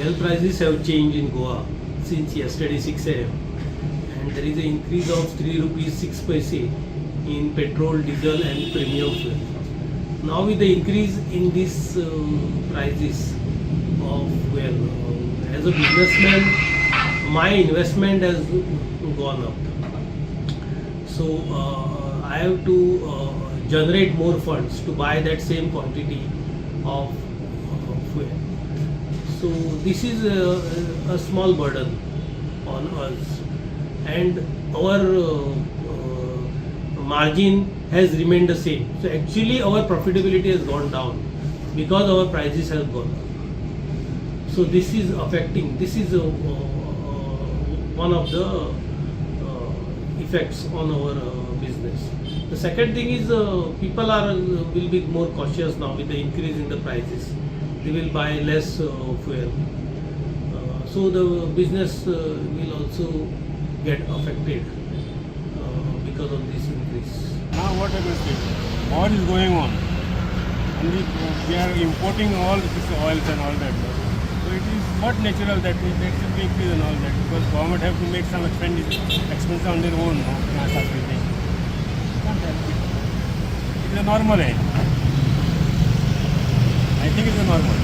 fuel prices have changed in Goa since yesterday 6 a.m. and there is an increase of 3 rupees 6 paise in petrol, diesel and premium fuel. Now with the increase in these prices of fuel, as a businessman, my investment has gone up. So I have to generate more funds to buy that same quantity of fuel. So this is a small burden on us, and our margin has remained the same. So actually our profitability has gone down because our prices have gone up. So this is affecting, this is one of the effects on our business. The second thing is people will be more cautious now with the increase in the prices. They will buy less fuel. So the business will also get affected because of this increase. Now what happens is, war is going on and we are importing all this oils and all that. So it is not natural that there should be increase and all that, because government have to make some expense on their own. No? Can't help it. It is a normal. I think it is a normal.